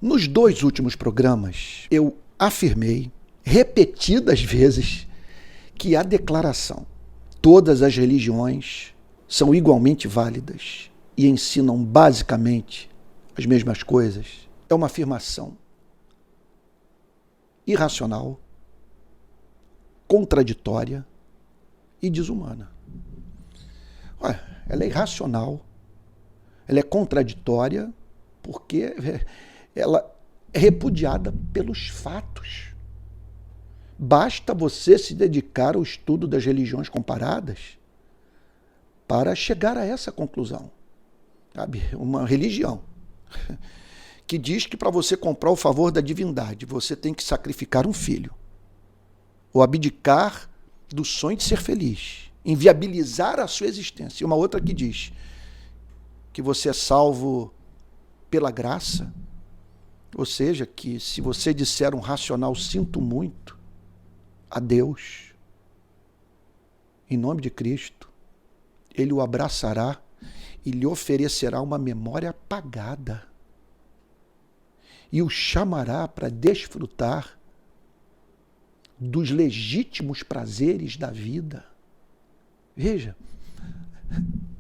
Nos 2 últimos programas, eu afirmei repetidas vezes que a declaração todas as religiões são igualmente válidas e ensinam basicamente as mesmas coisas é uma afirmação irracional, contraditória e desumana. Olha, ela é irracional, ela é contraditória porque ela é repudiada pelos fatos. Basta você se dedicar ao estudo das religiões comparadas para chegar a essa conclusão. Sabe? Uma religião que diz que para você comprar o favor da divindade, você tem que sacrificar um filho, ou abdicar do sonho de ser feliz, inviabilizar a sua existência. E uma outra que diz que você é salvo pela graça, ou seja, que se você disser um racional sinto muito a Deus, em nome de Cristo, Ele o abraçará e lhe oferecerá uma memória apagada e o chamará para desfrutar dos legítimos prazeres da vida. Veja,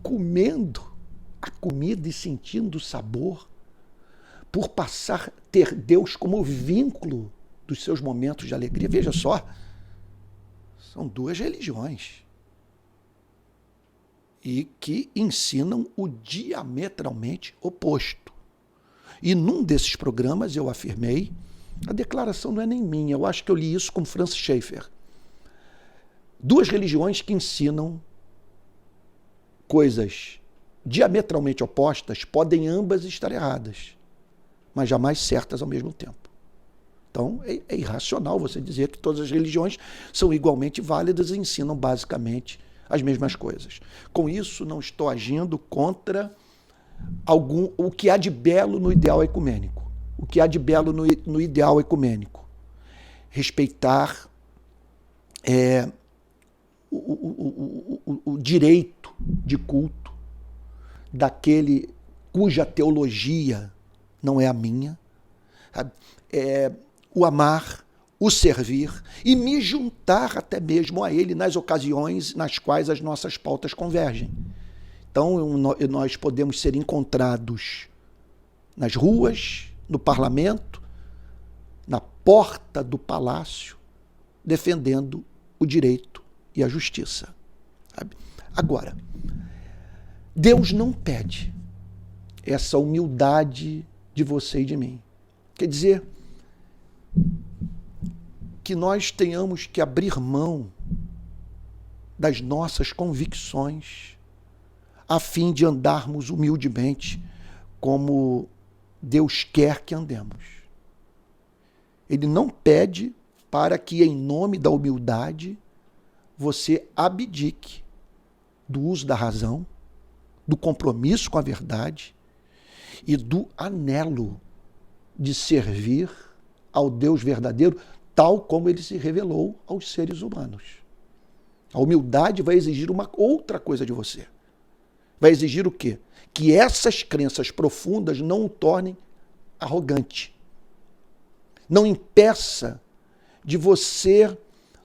comendo a comida e sentindo o sabor, por passar a ter Deus como vínculo dos seus momentos de alegria. Veja só, são 2 religiões e que ensinam o diametralmente oposto. E num desses programas eu afirmei, a declaração não é nem minha, eu acho que eu li isso com Francis Schaeffer. 2 religiões que ensinam coisas diametralmente opostas podem ambas estar erradas, mas jamais certas ao mesmo tempo. Então, é irracional você dizer que todas as religiões são igualmente válidas e ensinam basicamente as mesmas coisas. Com isso, não estou agindo contra o que há de belo no ideal ecumênico. O que há de belo no ideal ecumênico? Respeitar o direito de culto daquele cuja teologia não é a minha, o amar, o servir e me juntar até mesmo a ele nas ocasiões nas quais as nossas pautas convergem. Então, nós podemos ser encontrados nas ruas, no parlamento, na porta do palácio, defendendo o direito e a justiça. Sabe? Agora, Deus não pede essa humildade de você e de mim. Quer dizer, que nós tenhamos que abrir mão das nossas convicções a fim de andarmos humildemente como Deus quer que andemos. Ele não pede para que, em nome da humildade, você abdique do uso da razão, do compromisso com a verdade e do anelo de servir ao Deus verdadeiro, tal como ele se revelou aos seres humanos. A humildade vai exigir uma outra coisa de você. Vai exigir o quê? Que essas crenças profundas não o tornem arrogante. Não impeça de você,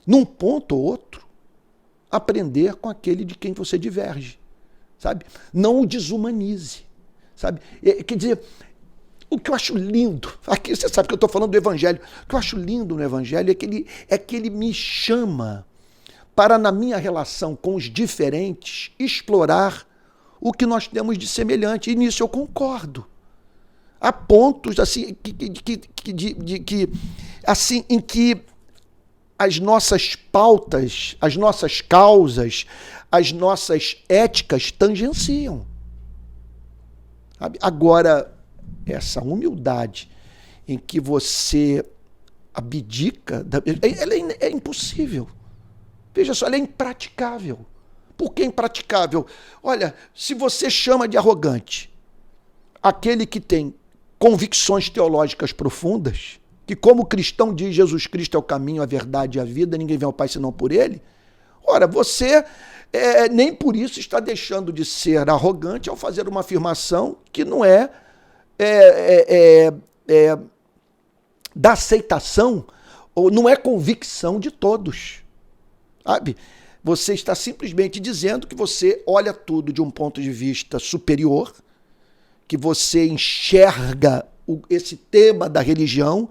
num ponto ou outro, aprender com aquele de quem você diverge. Sabe? Não o desumanize. Sabe? Quer dizer, o que eu acho lindo, aqui você sabe que eu estou falando do Evangelho, o que eu acho lindo no Evangelho é que ele me chama para, na minha relação com os diferentes, explorar o que nós temos de semelhante. E nisso eu concordo. Há pontos assim, assim em que as nossas pautas, as nossas causas, as nossas éticas tangenciam. Sabe? Agora, essa humildade em que você abdica, ela é impossível. Veja só, ela é impraticável. Por que impraticável? Olha, se você chama de arrogante aquele que tem convicções teológicas profundas, que como cristão diz Jesus Cristo é o caminho, a verdade e a vida, ninguém vem ao Pai senão por ele, ora, você nem por isso está deixando de ser arrogante ao fazer uma afirmação que não é da aceitação, ou não é convicção de todos, sabe? Você está simplesmente dizendo que você olha tudo de um ponto de vista superior, que você enxerga esse tema da religião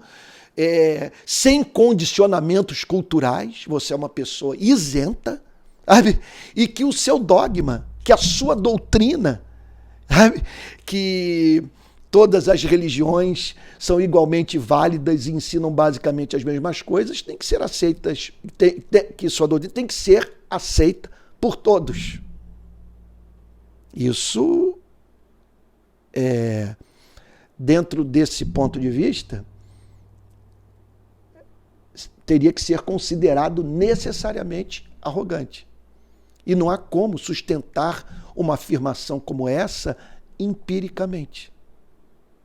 sem condicionamentos culturais, você é uma pessoa isenta, sabe? E que o seu dogma, que a sua doutrina, sabe? Que todas as religiões são igualmente válidas e ensinam basicamente as mesmas coisas, tem que ser aceitas, que sua doutrina tem que ser aceita por todos. Isso, dentro desse ponto de vista, teria que ser considerado necessariamente arrogante. E não há como sustentar uma afirmação como essa empiricamente.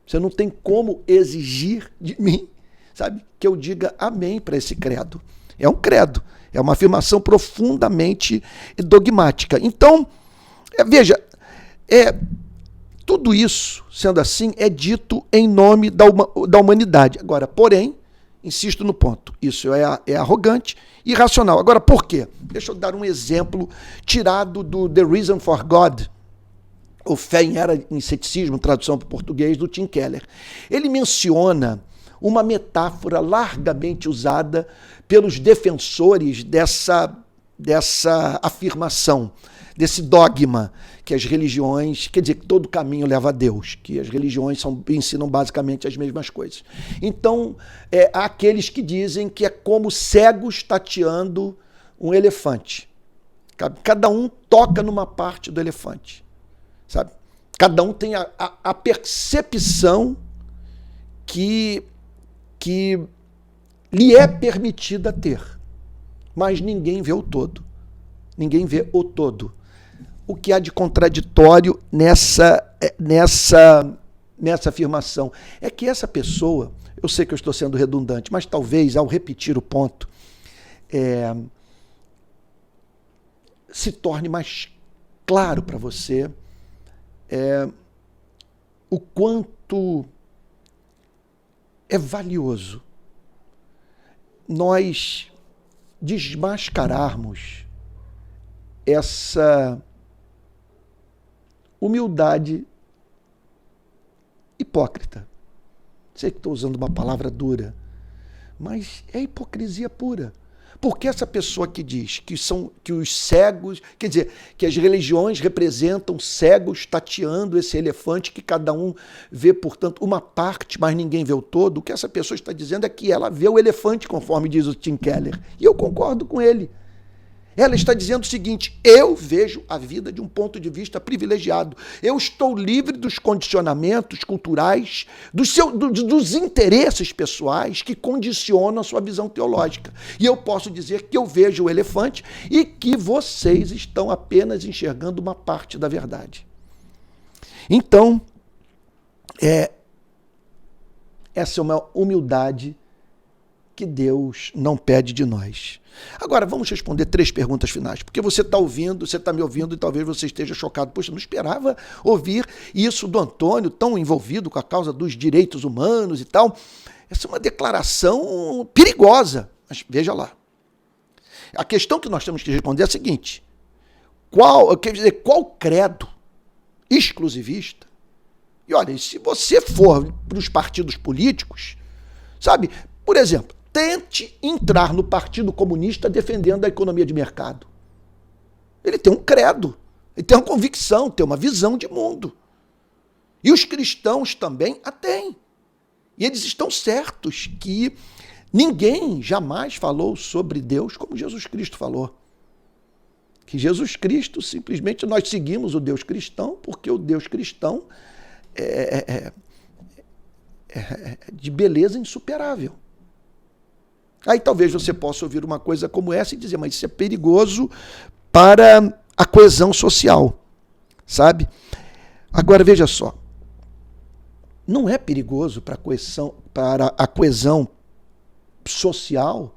Você não tem como exigir de mim, sabe, que eu diga amém para esse credo. É um credo, é uma afirmação profundamente dogmática. Então, veja, tudo isso, sendo assim, é dito em nome da humanidade. Agora, porém, insisto no ponto, isso é arrogante e irracional. Agora, por quê? Deixa eu dar um exemplo tirado do The Reason for God, ou Fé em Era em Ceticismo, tradução para o português, do Tim Keller. Ele menciona uma metáfora largamente usada pelos defensores dessa afirmação, desse dogma, que as religiões, quer dizer, que todo caminho leva a Deus, que as religiões ensinam basicamente as mesmas coisas. Então, há aqueles que dizem que é como cegos tateando um elefante. Cada um toca numa parte do elefante, sabe? Cada um tem a percepção que lhe é permitida ter, mas ninguém vê o todo. Ninguém vê o todo. O que há de contraditório nessa afirmação é que essa pessoa, eu sei que eu estou sendo redundante, mas talvez ao repetir o ponto, se torne mais claro para você o quanto é valioso nós desmascararmos essa humildade hipócrita. Sei que estou usando uma palavra dura, mas é hipocrisia pura. Porque essa pessoa que diz que os cegos, quer dizer, que as religiões representam cegos tateando esse elefante, que cada um vê, portanto, uma parte, mas ninguém vê o todo, o que essa pessoa está dizendo é que ela vê o elefante, conforme diz o Tim Keller. E eu concordo com ele. Ela está dizendo o seguinte: eu vejo a vida de um ponto de vista privilegiado. Eu estou livre dos condicionamentos culturais, dos interesses pessoais que condicionam a sua visão teológica. E eu posso dizer que eu vejo o elefante e que vocês estão apenas enxergando uma parte da verdade. Então, essa é uma humildade que Deus não pede de nós. Agora, vamos responder 3 perguntas finais, porque você está ouvindo, você está me ouvindo e talvez você esteja chocado. Poxa, não esperava ouvir isso do Antônio, tão envolvido com a causa dos direitos humanos e tal. Essa é uma declaração perigosa, mas veja lá. A questão que nós temos que responder é a seguinte: qual credo exclusivista? E olha, se você for para os partidos políticos, sabe, por exemplo, tente entrar no Partido Comunista defendendo a economia de mercado. Ele tem um credo, ele tem uma convicção, tem uma visão de mundo. E os cristãos também a têm. E eles estão certos que ninguém jamais falou sobre Deus como Jesus Cristo falou. Que Jesus Cristo, simplesmente, nós seguimos o Deus cristão, porque o Deus cristão é de beleza insuperável. Aí talvez você possa ouvir uma coisa como essa e dizer, mas isso é perigoso para a coesão social, sabe? Agora, veja só, não é perigoso para a coesão social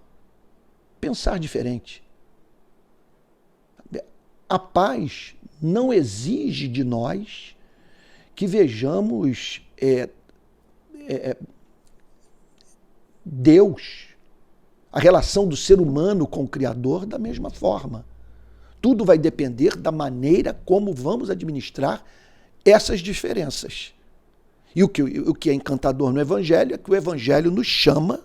pensar diferente. A paz não exige de nós que vejamos Deus, a relação do ser humano com o Criador da mesma forma. Tudo vai depender da maneira como vamos administrar essas diferenças. E o que é encantador no Evangelho é que o Evangelho nos chama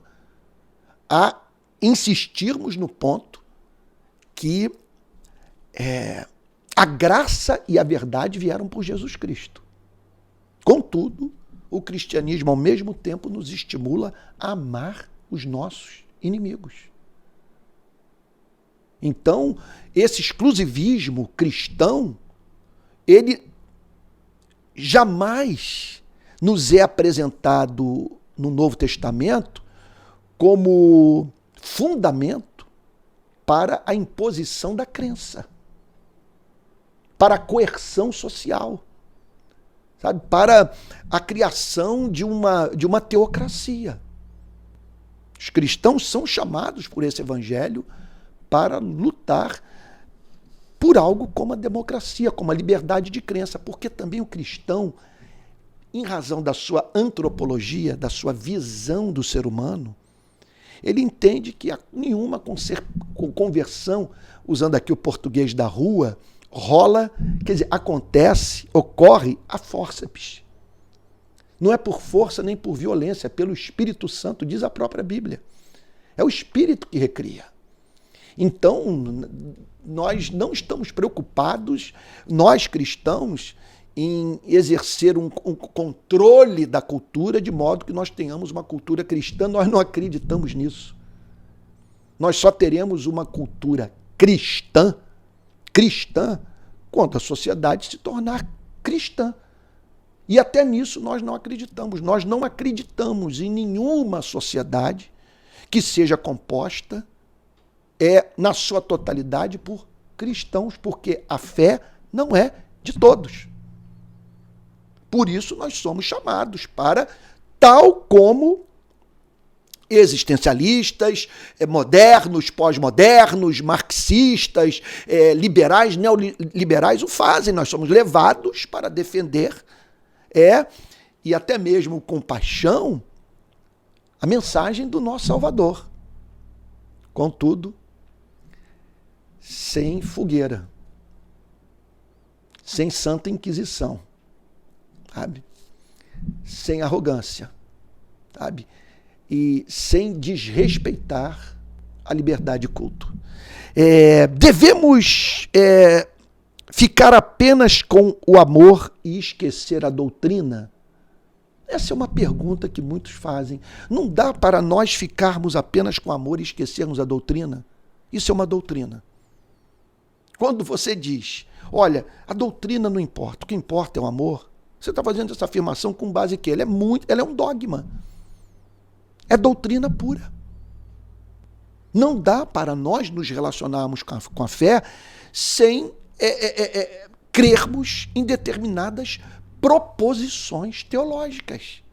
a insistirmos no ponto que a graça e a verdade vieram por Jesus Cristo. Contudo, o cristianismo, ao mesmo tempo, nos estimula a amar os nossos inimigos. Então, esse exclusivismo cristão, ele jamais nos é apresentado no Novo Testamento como fundamento para a imposição da crença, para a coerção social, sabe? Para a criação de uma teocracia. Os cristãos são chamados por esse evangelho para lutar por algo como a democracia, como a liberdade de crença, porque também o cristão, em razão da sua antropologia, da sua visão do ser humano, ele entende que nenhuma conversão, usando aqui o português da rua, rola, quer dizer, acontece, ocorre a fórceps. Não é por força nem por violência, é pelo Espírito Santo, diz a própria Bíblia. É o Espírito que recria. Então, nós não estamos preocupados, nós cristãos, em exercer um controle da cultura de modo que nós tenhamos uma cultura cristã. Nós não acreditamos nisso. Nós só teremos uma cultura cristã quando a sociedade se tornar cristã. E até nisso nós não acreditamos. Nós não acreditamos em nenhuma sociedade que seja composta na sua totalidade por cristãos, porque a fé não é de todos. Por isso nós somos chamados para, tal como existencialistas, modernos, pós-modernos, marxistas, liberais, neoliberais o fazem. Nós somos levados para defender, e até mesmo com paixão, a mensagem do nosso Salvador. Contudo, sem fogueira, sem santa inquisição, sabe? Sem arrogância, sabe? E sem desrespeitar a liberdade de culto. Devemos ficar apenas com o amor e esquecer a doutrina? Essa é uma pergunta que muitos fazem. Não dá para nós ficarmos apenas com amor e esquecermos a doutrina? Isso é uma doutrina. Quando você diz, olha, a doutrina não importa, o que importa é o amor, você está fazendo essa afirmação com base em que ela é um dogma. É doutrina pura. Não dá para nós nos relacionarmos com a fé sem crermos em determinadas proposições teológicas.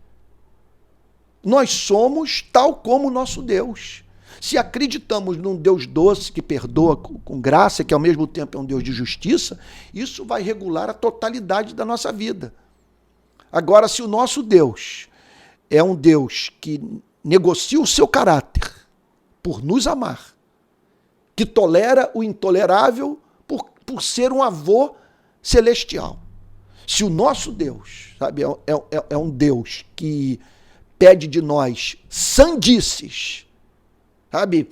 Nós somos tal como o nosso Deus. Se acreditamos num Deus doce que perdoa com graça, que ao mesmo tempo é um Deus de justiça, isso vai regular a totalidade da nossa vida. Agora, se o nosso Deus é um Deus que negocia o seu caráter por nos amar, que tolera o intolerável por ser um avô celestial. Se o nosso Deus, sabe, é um Deus que pede de nós sandices, sabe,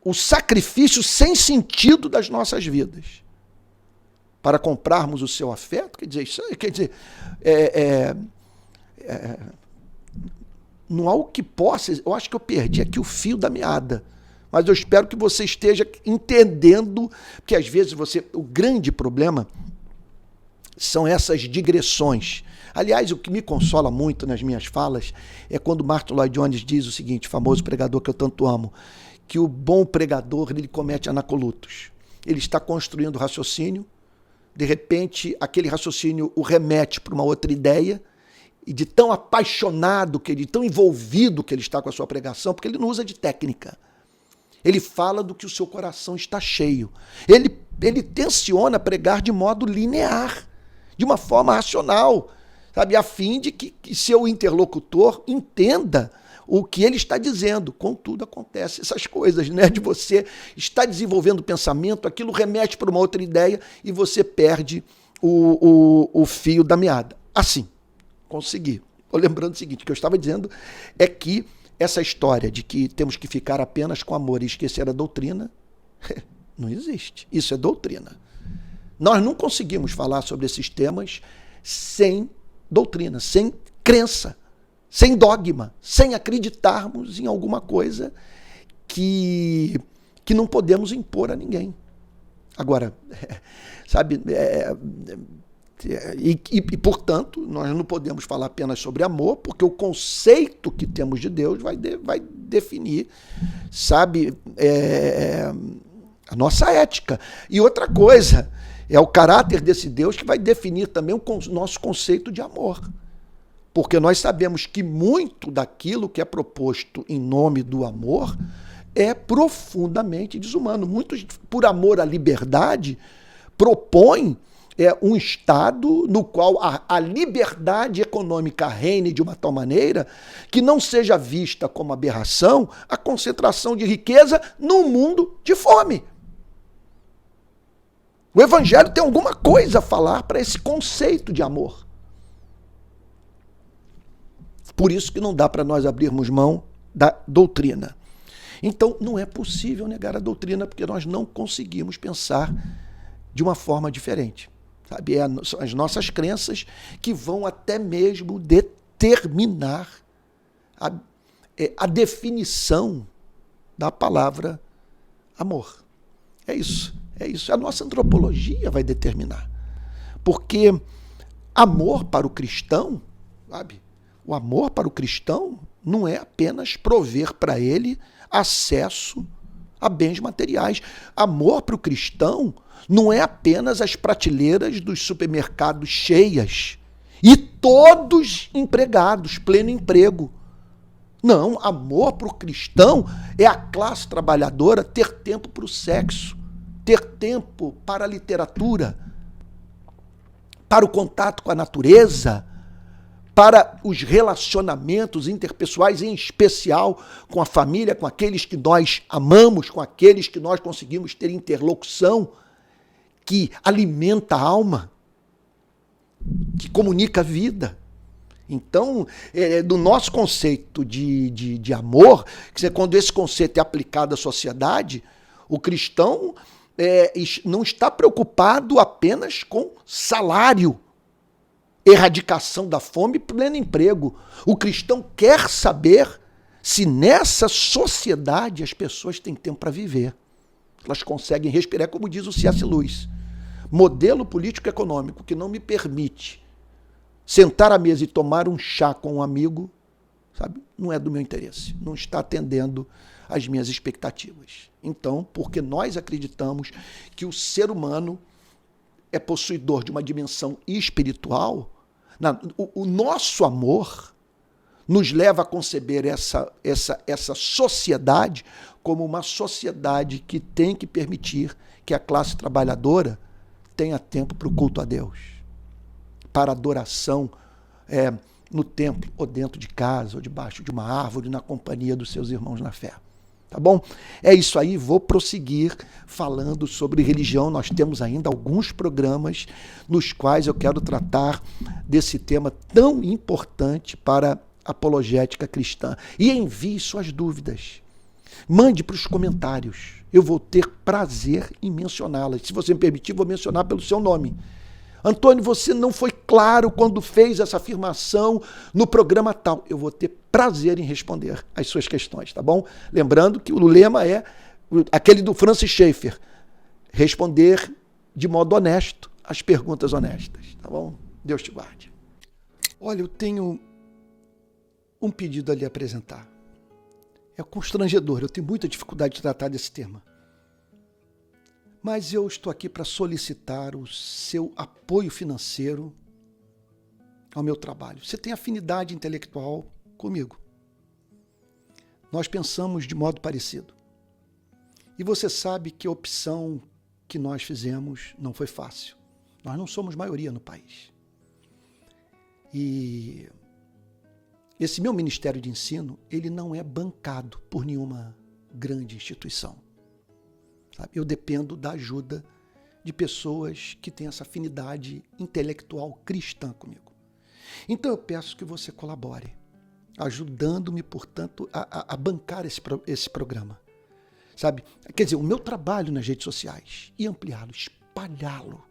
o sacrifício sem sentido das nossas vidas, para comprarmos o seu afeto, quer dizer, não há o que possa. Eu acho que eu perdi aqui o fio da meada, mas eu espero que você esteja entendendo, que às vezes o grande problema são essas digressões. Aliás, o que me consola muito nas minhas falas é quando Martin Lloyd Jones diz o seguinte, famoso pregador que eu tanto amo, que o bom pregador, ele comete anacolutos. Ele está construindo raciocínio, de repente aquele raciocínio o remete para uma outra ideia, e de tão apaixonado, de tão envolvido que ele está com a sua pregação, porque ele não usa de técnica. Ele fala do que o seu coração está cheio. Ele tenciona pregar de modo linear, de uma forma racional. sabe, a fim de que seu interlocutor entenda o que ele está dizendo. Contudo, acontece essas coisas, né? De você estar desenvolvendo pensamento, aquilo remete para uma outra ideia e você perde o fio da meada. Assim, consegui. Estou lembrando o seguinte, o que eu estava dizendo é que essa história de que temos que ficar apenas com amor e esquecer a doutrina, não existe. Isso é doutrina. Nós não conseguimos falar sobre esses temas sem doutrina, sem crença, sem dogma, sem acreditarmos em alguma coisa que não podemos impor a ninguém. Agora, sabe, portanto, nós não podemos falar apenas sobre amor, porque o conceito que temos de Deus vai definir, sabe, a nossa ética. E outra coisa, é o caráter desse Deus que vai definir também o nosso conceito de amor. Porque nós sabemos que muito daquilo que é proposto em nome do amor é profundamente desumano. Muitos, por amor à liberdade, propõem um Estado no qual a liberdade econômica reine de uma tal maneira que não seja vista como aberração a concentração de riqueza num mundo de fome. O Evangelho tem alguma coisa a falar para esse conceito de amor. Por isso que não dá para nós abrirmos mão da doutrina. Então, não é possível negar a doutrina, porque nós não conseguimos pensar de uma forma diferente. Sabe? São as nossas crenças que vão até mesmo determinar a definição da palavra amor. É isso. A nossa antropologia vai determinar. Porque amor para o cristão, sabe? O amor para o cristão não é apenas prover para ele acesso a bens materiais. Amor para o cristão não é apenas as prateleiras dos supermercados cheias e todos empregados, pleno emprego. Não, amor para o cristão é a classe trabalhadora ter tempo para o sexo, ter tempo para a literatura, para o contato com a natureza, para os relacionamentos interpessoais, em especial com a família, com aqueles que nós amamos, com aqueles que nós conseguimos ter interlocução, que alimenta a alma, que comunica a vida. Então, do nosso conceito de amor, quando esse conceito é aplicado à sociedade, o cristão não está preocupado apenas com salário, erradicação da fome e pleno emprego. O cristão quer saber se nessa sociedade as pessoas têm tempo para viver. Elas conseguem respirar, como diz o C.S. Lewis. Modelo político-econômico que não me permite sentar à mesa e tomar um chá com um amigo, sabe, não é do meu interesse. Não está atendendo às minhas expectativas. Então, porque nós acreditamos que o ser humano é possuidor de uma dimensão espiritual, o nosso amor nos leva a conceber essa sociedade como uma sociedade que tem que permitir que a classe trabalhadora tenha tempo para o culto a Deus, para adoração no templo, ou dentro de casa, ou debaixo de uma árvore, na companhia dos seus irmãos na fé. Tá bom? É isso aí, vou prosseguir falando sobre religião. Nós temos ainda alguns programas nos quais eu quero tratar desse tema tão importante para a apologética cristã. E envie suas dúvidas. Mande para os comentários. Eu vou ter prazer em mencioná-las. Se você me permitir, vou mencionar pelo seu nome. Antônio, você não foi claro quando fez essa afirmação no programa tal. Eu vou ter prazer em responder as suas questões, tá bom? Lembrando que o lema é aquele do Francis Schaeffer, responder de modo honesto as perguntas honestas, tá bom? Deus te guarde. Olha, eu tenho um pedido a lhe apresentar. É constrangedor, eu tenho muita dificuldade de tratar desse tema. Mas eu estou aqui para solicitar o seu apoio financeiro ao meu trabalho. Você tem afinidade intelectual comigo. Nós pensamos de modo parecido. E você sabe que a opção que nós fizemos não foi fácil. Nós não somos maioria no país. E esse meu ministério de ensino, ele não é bancado por nenhuma grande instituição. Sabe? Eu dependo da ajuda de pessoas que têm essa afinidade intelectual cristã comigo. Então eu peço que você colabore, ajudando-me, portanto, a bancar esse programa. Sabe? Quer dizer, o meu trabalho nas redes sociais e ampliá-lo, espalhá-lo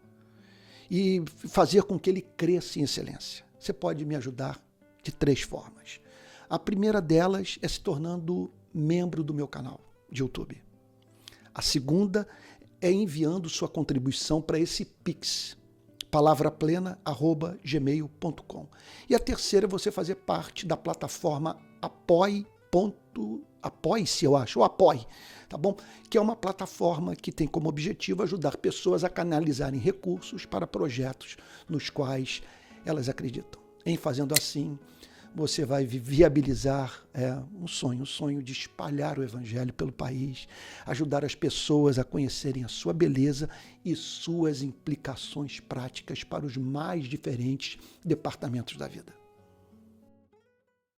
e fazer com que ele cresça em excelência. Você pode me ajudar de 3 formas. A primeira delas é se tornando membro do meu canal de YouTube. A segunda é enviando sua contribuição para esse Pix, palavraplena@gmail.com. E a terceira é você fazer parte da plataforma Apoie-se, eu acho, ou Apoie, tá bom? Que é uma plataforma que tem como objetivo ajudar pessoas a canalizarem recursos para projetos nos quais elas acreditam. Em fazendo assim, você vai viabilizar um sonho de espalhar o evangelho pelo país, ajudar as pessoas a conhecerem a sua beleza e suas implicações práticas para os mais diferentes departamentos da vida.